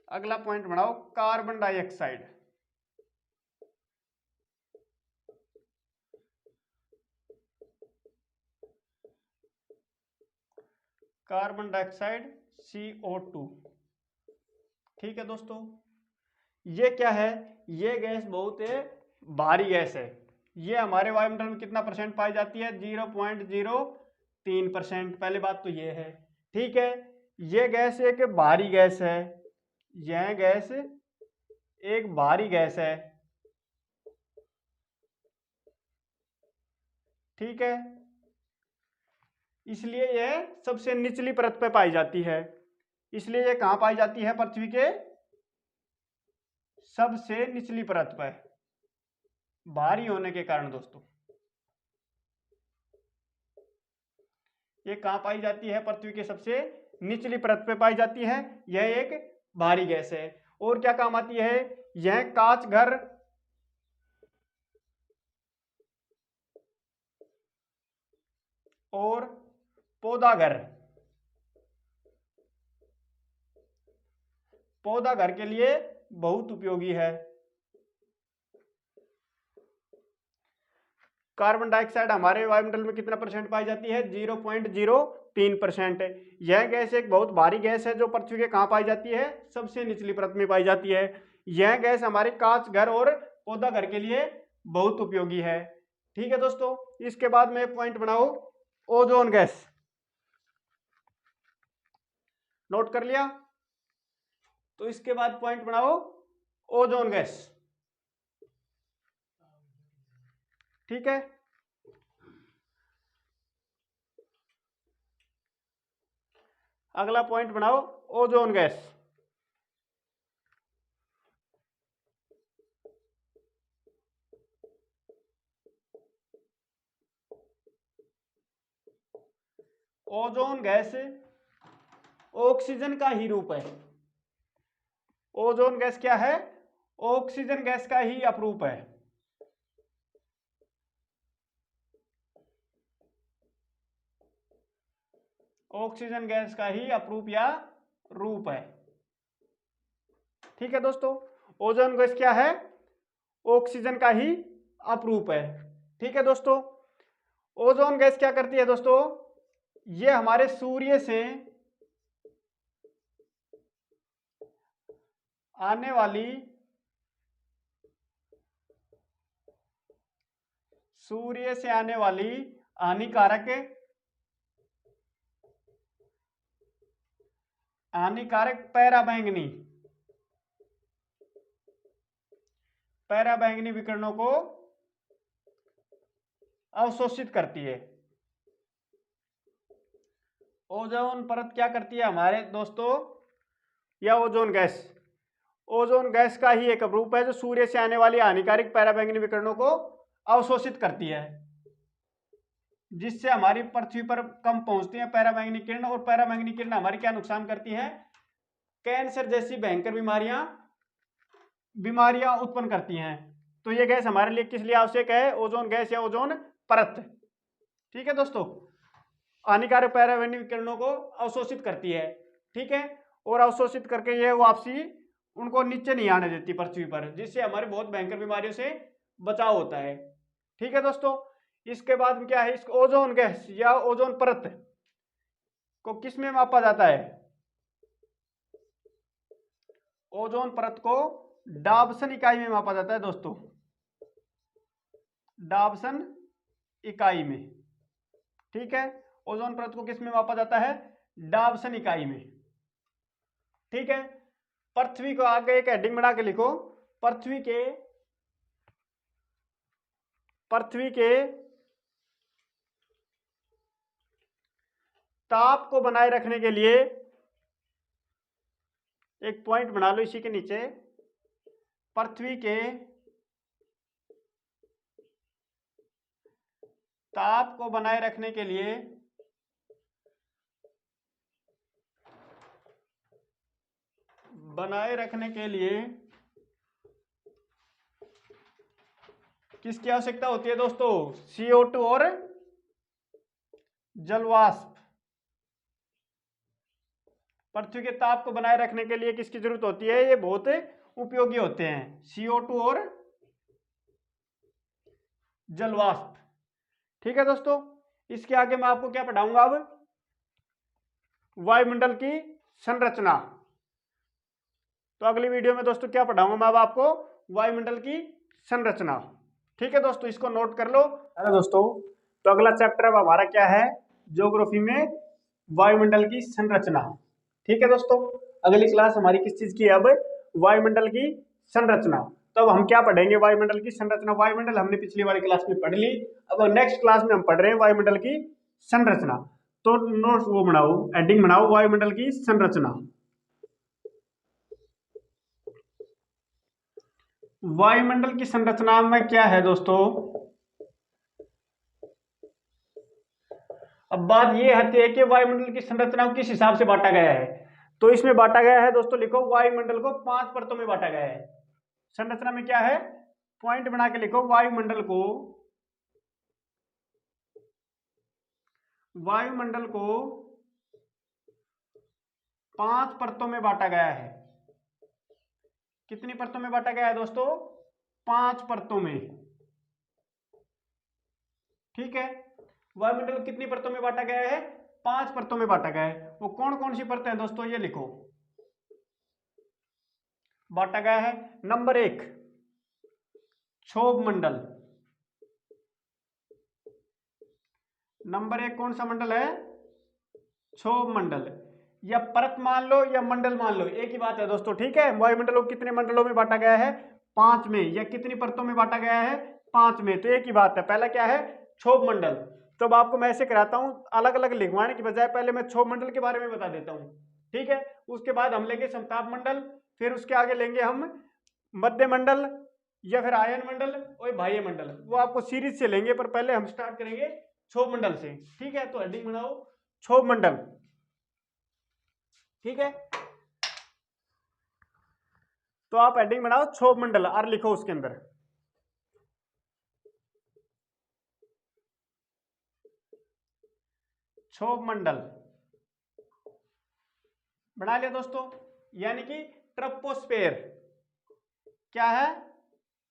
अगला पॉइंट बनाओ carbon dioxide. Carbon dioxide CO2। ठीक है दोस्तों, ये क्या है, ये गैस बहुत भारी गैस है। ये हमारे वायुमंडल में कितना परसेंट पाई जाती है, 0.03%। पहले बात तो ये है। ठीक है, ये गैस एक भारी गैस है, यह गैस एक भारी गैस है। ठीक है, इसलिए यह सबसे निचली परत पे पाई जाती है। इसलिए यह कहां पाई जाती है, पृथ्वी के सबसे निचली परत पर, भारी होने के कारण। दोस्तों ये कहां पाई जाती है, पृथ्वी के सबसे निचली परत पे पाई जाती है। यह एक भारी गैस है। और क्या काम आती है, यह कांच घर और पौधा घर, पौधा घर के लिए बहुत उपयोगी है। कार्बन डाइऑक्साइड हमारे वायुमंडल में कितना परसेंट पाई जाती है, 0.03%। यह गैस एक बहुत भारी गैस है जो पृथ्वी के कहां पाई जाती है, सबसे निचली परत में पाई जाती है। यह गैस हमारे कांच घर और पौधा घर के लिए बहुत उपयोगी है। ठीक है दोस्तों, इसके बाद में पॉइंट बनाओ ओजोन गैस। नोट कर लिया, तो इसके बाद पॉइंट बनाओ ओजोन गैस। ठीक है, अगला पॉइंट बनाओ ozone gas. Ozone gas oxygen का ही रूप है। ओजोन गैस क्या है, ऑक्सीजन गैस का ही अपरूप है। ऑक्सीजन गैस का ही अपरूप या रूप है। ठीक है दोस्तों, ओजोन गैस क्या है, ऑक्सीजन का ही अपरूप है। ठीक है दोस्तों, ओजोन गैस क्या करती है दोस्तों, ये हमारे सूर्य से आने वाली हानिकारक पैराबैंगनी विकिरणों को अवशोषित करती है। ओजोन परत क्या करती है हमारे दोस्तों, या ओजोन गैस का ही एक रूप है जो सूर्य से आने वाली हानिकारक पैराबैंगनी विकिरणों को अवशोषित करती है, जिससे हमारी पृथ्वी पर कम पहुंचती है पैराबैंगनी किरण। और पैराबैंगनी किरण हमारी क्या नुकसान करती है, कैंसर जैसी भयंकर बीमारियां उत्पन्न करती हैं। तो ये गैस हमारे लिए किस लिए आवश्यक है, ओजोन गैस या ओजोन परत। ठीक है दोस्तों, हानिकारक पैराबैंगनी विकिरणों को अवशोषित करती है। ठीक है, और अवशोषित करके ये वापसी उनको नीचे नहीं आने देती पृथ्वी पर, जिससे हमारे बहुत भयंकर बीमारियों से बचाव होता है। ठीक है दोस्तों, इसके बाद में क्या है, इस ओजोन गैस या ओजोन परत को किस में मापा जाता है, ओजोन परत को डाबसन इकाई में मापा जाता है दोस्तों, डाबसन इकाई में। ठीक है, ओजोन परत को किस में मापा जाता है, डाबसन इकाई में। ठीक है, पृथ्वी को आगे एक हेडिंग बना के लिखो, पृथ्वी के ताप को बनाए रखने के लिए एक पॉइंट बना लो इसी के नीचे, पृथ्वी के ताप को बनाए रखने के लिए किसकी आवश्यकता होती है दोस्तों, CO2 और जलवाष्प। पृथ्वी के ताप को बनाए रखने के लिए किसकी जरूरत होती है, ये बहुत उपयोगी होते हैं, CO2 और जलवाष्प। ठीक है दोस्तों, इसके आगे मैं आपको क्या पढ़ाऊंगा अब, वायुमंडल की संरचना। तो अगली वीडियो में दोस्तों क्या पढ़ाऊंगा मैं अब आपको, वायुमंडल की संरचना। ठीक है दोस्तों, इसको नोट कर लो। अरे दोस्तों, तो अगला चैप्टर अब हमारा क्या है, ज्योग्राफी में वायुमंडल की संरचना। ठीक है दोस्तों, अगली क्लास हमारी किस चीज की है अब, वायुमंडल की संरचना। तो अब हम क्या पढ़ेंगे, वायुमंडल की संरचना। वायुमंडल हमने पिछली वाली क्लास में पढ़ ली, अब नेक्स्ट क्लास में हम पढ़ रहे हैं वायुमंडल की संरचना। तो नोट्स वो बनाओ, हेडिंग बनाओ, वायुमंडल की संरचना। वायुमंडल की संरचना में क्या है दोस्तों, अब बात ये आती है कि वायुमंडल की संरचना को किस हिसाब से बांटा गया है। तो इसमें बांटा गया है दोस्तों, लिखो वायुमंडल को 5 परतों में बांटा गया है। संरचना में क्या है, पॉइंट बना के लिखो, वायुमंडल को 5 परतों में बांटा गया है। कितनी परतों में बांटा गया है दोस्तों, 5 परतों में। ठीक है, वायुमंडल को कितनी परतों में बांटा गया है, 5 परतों में बांटा गया है। वो कौन कौन सी परतें हैं दोस्तों, ये लिखो, बांटा गया है। नंबर 1 क्षोभ मंडल। नंबर 1 कौन सा मंडल है, क्षोभ मंडल। या परत मान लो या मंडल मान लो, एक ही बात है दोस्तों। ठीक है, वायुमंडल को कितने मंडलों में बांटा गया है, 5 में। या कितनी परतों में बांटा गया है, 5 में। तो एक ही बात है, पहला क्या है, क्षोभ मंडल। तो अब आपको मैं ऐसे कराता हूं, अलग अलग लिखवाने की बजाय पहले मैं क्षोभ मंडल के बारे में बता देता हूं। ठीक है, उसके बाद हम लेंगे समताप मंडल, फिर उसके आगे लेंगे हम मध्य मंडल, या फिर आयन मंडल और बाह्य मंडल। वो आपको सीरीज से लेंगे, पर पहले हम स्टार्ट करेंगे क्षोभ मंडल से। ठीक है, तो हेडिंग बनाओ क्षोभ मंडल। ठीक है, तो आप हेडिंग बनाओ क्षोभ मंडल और लिखो उसके अंदर क्षोभ मंडल। बना लिया दोस्तों, यानी कि ट्रोपोस्फेयर। क्या है,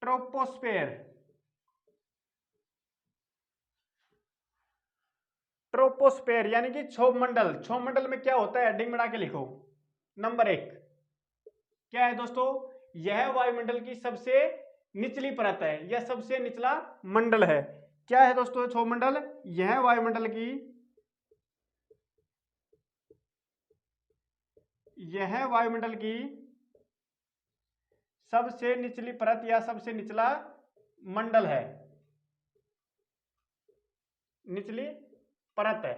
ट्रोपोस्फेयर। ट्रोपोस्फेयर यानी कि क्षोभ मंडल। क्षोभ मंडल में क्या होता है, हेडिंग बना के लिखो। नंबर 1 क्या है दोस्तों, यह वायुमंडल की सबसे निचली परत है, यह सबसे निचला मंडल है। क्या है दोस्तों क्षोभ मंडल, यह वायुमंडल की, यह वायुमंडल की सबसे निचली परत या सबसे निचला मंडल है, निचली परत है।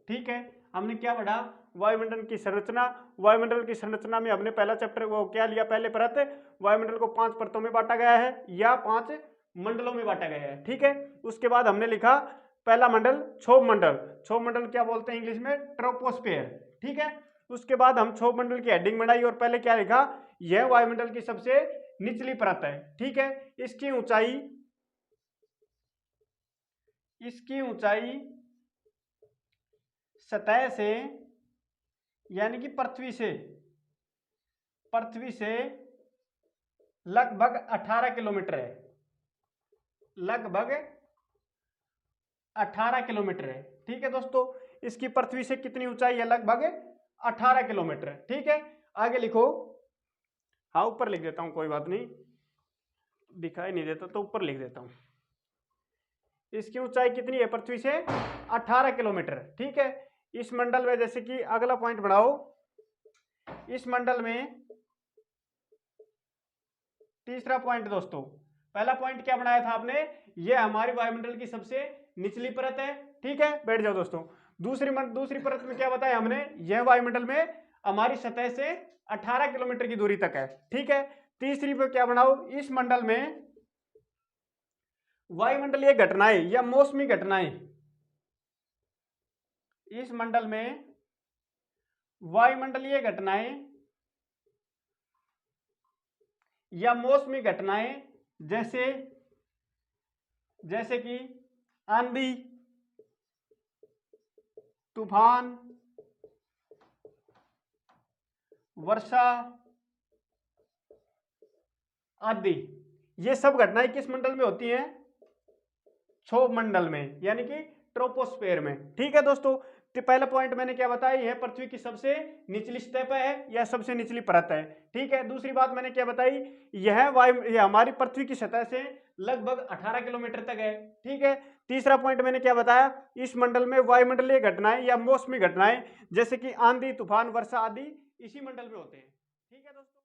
ठीक है, हमने क्या पढ़ा, वायुमंडल की संरचना। वायुमंडल की संरचना में हमने पहला चैप्टर वो क्या लिया, पहले परत, वायुमंडल को 5 परतों में बांटा गया है या 5 मंडलों में बांटा गया है। ठीक है, उसके बाद हमने लिखा पहला मंडल क्षोभ मंडल। क्षोभ मंडल क्या बोलते हैं इंग्लिश में, ट्रोपोस्फेयर। ठीक है, उसके बाद हम क्षोभ मंडल की हेडिंग बनाई और पहले क्या लिखा, यह वायुमंडल की सबसे निचली परत है। ठीक है, इसकी ऊंचाई, इसकी ऊंचाई सतह से यानी कि पृथ्वी से लगभग 18 किलोमीटर है, लगभग 18 किलोमीटर है। ठीक है दोस्तों, इसकी पृथ्वी से कितनी ऊंचाई है, लगभग 18 किलोमीटर। ठीक है, आगे लिखो, हाँ ऊपर लिख देता हूं, कोई बात नहीं, दिखाई नहीं देता तो ऊपर लिख देता हूं। इसकी ऊंचाई कितनी है पृथ्वी से, 18 किलोमीटर। ठीक है, इस मंडल में, जैसे कि अगला पॉइंट बढ़ाओ, इस मंडल में तीसरा पॉइंट दोस्तों, पहला पॉइंट क्या बनाया था आपने, यह हमारी वायुमंडल की सबसे निचली परत है। ठीक है, बैठ जाओ दोस्तों। दूसरी परत में क्या बताया हमने, यह वायुमंडल में हमारी सतह से 18 किलोमीटर की दूरी तक है। ठीक है, तीसरी पे क्या बनाओ, इस मंडल में वायुमंडलीय घटनाएं या मौसमी घटनाएं, इस मंडल में वायुमंडलीय घटनाएं या मौसमी घटनाएं, जैसे जैसे कि आंधी, तूफान, वर्षा आदि, ये सब घटनाएं किस मंडल में होती हैं? क्षोभ मंडल में, यानी कि ट्रोपोस्फेयर में। ठीक है दोस्तों, तो पहला पॉइंट मैंने क्या बताया, यह पृथ्वी की सबसे निचली सतह पर है या सबसे निचली परत है। ठीक है, दूसरी बात मैंने क्या बताई, यह हमारी पृथ्वी की सतह से लगभग 18 किलोमीटर तक है। ठीक है, तीसरा पॉइंट मैंने क्या बताया, इस मंडल में वायुमंडलीय घटनाएं या मौसमी घटनाएं जैसे कि आंधी, तूफान, वर्षा आदि इसी मंडल में होते हैं। ठीक है दोस्तों।